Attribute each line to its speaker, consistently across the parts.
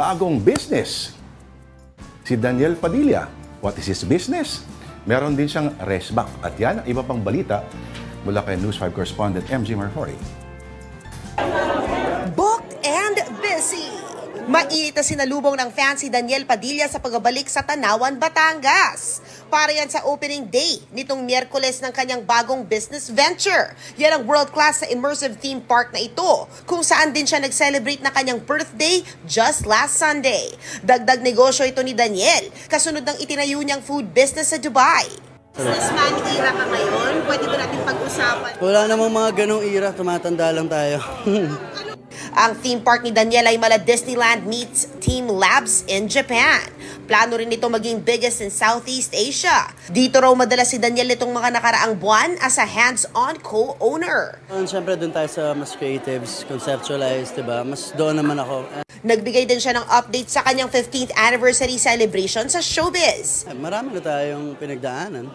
Speaker 1: bagong business. Si Daniel Padilla, what is his business? Meron din siyang resback. At yan ang iba pang balita mula kay News 5 correspondent MJ Marfori.
Speaker 2: Booked and busy. Mainit na sinalubong ng fan si Daniel Padilla sa pagbabalik sa Tanawan, Batangas. Para yan sa opening day nitong Miyerkules ng kanyang bagong business venture. Yan ang world-class sa immersive theme park na ito, kung saan din siya nag-celebrate na kanyang birthday just last Sunday. Dagdag negosyo ito ni Daniel, kasunod ng itinayo niyang food business sa Dubai. Businessman era ka ngayon, pwede ba natin pag-usapan?
Speaker 3: Wala namang mga ganong era, tumatanda lang tayo.
Speaker 2: Ang theme park ni Daniel ay mala Disneyland meets Team Labs in Japan. Plano rin ito maging biggest in Southeast Asia. Dito raw madalas si Daniel itong mga nakaraang buwan as a hands-on co-owner.
Speaker 3: Siyempre doon tayo sa mas creatives, conceptualized, diba? Mas doon naman ako.
Speaker 2: Nagbigay din siya ng update sa kanyang 15th anniversary celebration sa showbiz.
Speaker 3: Marami na tayong pinagdaanan,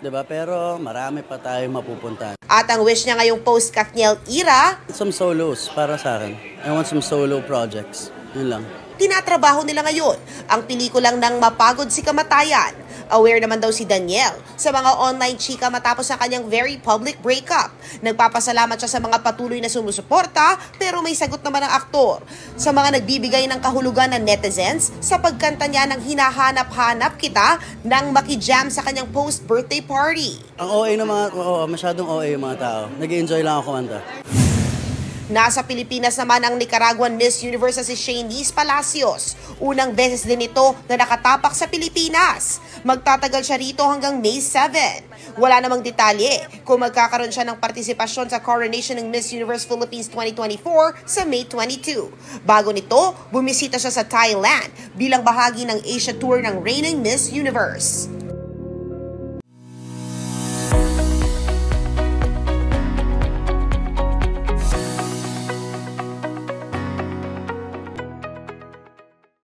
Speaker 3: diba? Pero marami pa tayong mapupuntahan.
Speaker 2: At ang wish niya ngayong post-Katniel era,
Speaker 3: some solos para sa akin. I want some solo projects. Yun lang.
Speaker 2: Tinatrabaho nila ngayon ang pelikulang Nang Mapagod si Kamatayan. Aware naman daw si Daniel sa mga online chika matapos ang kanyang very public breakup. Nagpapasalamat siya sa mga patuloy na sumusuporta, pero may sagot naman ang aktor sa mga nagbibigay ng kahulugan ng netizens sa pagkanta niya ng Hinahanap-hanap Kita nang makijam sa kanyang post-birthday party.
Speaker 3: Ang OA ng mga, masyadong OA yung mga tao. Nag-i-enjoy lang ako kumanta.
Speaker 2: Nasa Pilipinas naman ang Nicaraguan Miss Universe si Shanice Palacios. Unang beses din ito na nakatapak sa Pilipinas. Magtatagal siya rito hanggang May 7. Wala namang detalye kung magkakaroon siya ng partisipasyon sa coronation ng Miss Universe Philippines 2024 sa May 22. Bago nito, bumisita siya sa Thailand bilang bahagi ng Asia Tour ng reigning Miss Universe.